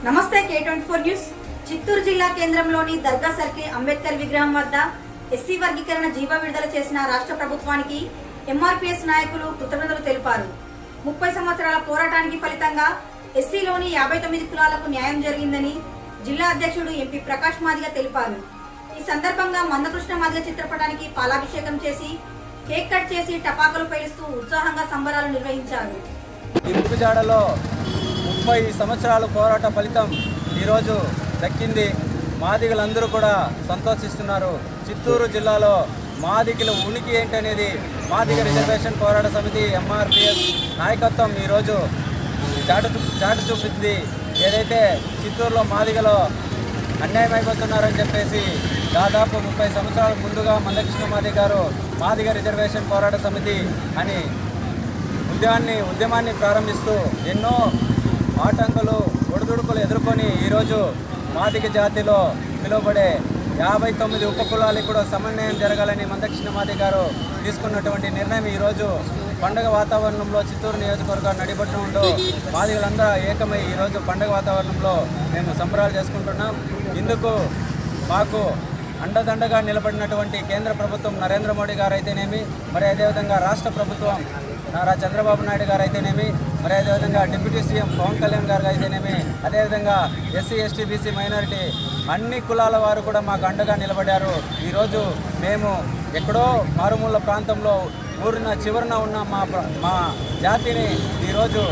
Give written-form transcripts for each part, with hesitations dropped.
నమస్తే K24 news. Chittoor జిల్లా కేంద్రంలోని దర్గా సర్కిల్ అంబేద్కర్ విగ్రహం వద్ద ఎస్సీ వర్గీకరణ జీవో విడుదల చేసిన రాష్ట్ర ప్రభుత్వానికి ఎంఆర్పీఎస్ నాయకులు కృతజ్ఞతలు తెలిపారు. 30 సంవత్సరాల పోరాటానికి ఫలితంగా ఎస్సీలోని 59 కులాలకు న్యాయం జరిగిందని జిల్లా అధ్యక్షుడు ఎంపీ ప్రకాష్ మాదిగ తెలిపారు. ఈ సందర్భంగా మందకృష్ణ మాదిగ చిత్రపటానికి పాలాభిషేకం చేసి కేక్ కట్ చేసి టపాకులు పేలుస్తూ ఉత్సాహంగా సంబరాలు నిర్వహించారు. ఇరుకుజాడలో 30 సంవత్సరాల పోరాట ఫలితం ఈరోజు దక్కింది. మాదిగలందరూ కూడా సంతోషిస్తున్నారు. చిత్తూరు జిల్లాలో మాదిగల ఉనికి ఏంటనేది మాదిగ రిజర్వేషన్ పోరాట సమితి ఎంఆర్పీఎస్ నాయకత్వం ఈరోజు చాటు చూపింది. ఏదైతే చిత్తూరులో మాదిగలో అన్యాయం అయిపోతున్నారని చెప్పేసి దాదాపు 30 సంవత్సరాల ముందుగా మందకృష్ణ మాదిగ గారు మాదిగ రిజర్వేషన్ పోరాట సమితి అని ఉద్యమాన్ని ప్రారంభిస్తూ ఎన్నో ఆటంకులు ఒడిదుడుకులు ఎదుర్కొని ఈరోజు మాదిగ జాతిలో పిలువబడే 59 ఉపకులాలకు కూడా సమన్వయం జరగాలని మందకృష్ణ మాదిగ గారు తీసుకున్నటువంటి నిర్ణయం ఈరోజు పండుగ వాతావరణంలో చిత్తూరు నియోజకవర్గం నడిబొట్టంలో మాదిగలందరూ ఏకమై ఈరోజు పండుగ వాతావరణంలో మేము సంబరాలు చేసుకుంటున్నాం. ఇందుకు మాకు అండదండగా నిలబడినటువంటి కేంద్ర ప్రభుత్వం నరేంద్ర మోడీ గారు అయితేనేమి, మరి అదేవిధంగా రాష్ట్ర ప్రభుత్వం నారా చంద్రబాబు నాయుడు గారు అయితేనేమి, మరి అదేవిధంగా డిప్యూటీ సీఎం పవన్ కళ్యాణ్ గారు అయితేనేమి, అదేవిధంగా ఎస్సీ ఎస్టీ బీసీ మైనారిటీ అన్ని కులాల వారు కూడా మాకు అండగా నిలబడారు. ఈరోజు మేము ఎక్కడో మారుమూల ప్రాంతంలో ఊరిన చివరన ఉన్న మా జాతిని ఈరోజు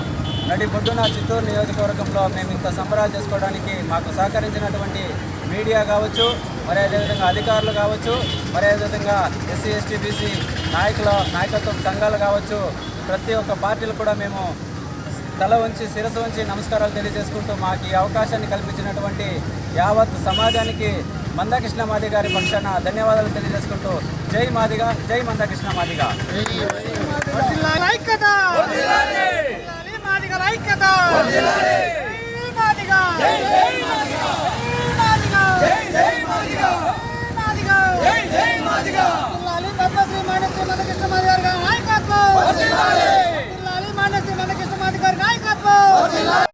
నడిబొడ్డున చిత్తూరు నియోజకవర్గంలో మేము ఇంత సంబరాలు చేసుకోవడానికి మాకు సహకరించినటువంటి మీడియా కావచ్చు, మరి అదేవిధంగా అధికారులు కావచ్చు, మరి అదేవిధంగా ఎస్సీ ఎస్టీ బీసీ నాయకత్వం సంఘాలు కావచ్చు, ప్రతి ఒక్క పార్టీలు కూడా మేము తల వంచి శిరస్సు వంచి నమస్కారాలు తెలియజేసుకుంటూ మాకు ఈ అవకాశాన్ని కల్పించినటువంటి యావత్ సమాజానికి మందకృష్ణ మాదిగ గారి పక్షాన ధన్యవాదాలు తెలియజేసుకుంటూ జై మాదిగ, జై మందకృష్ణ మాదిగ.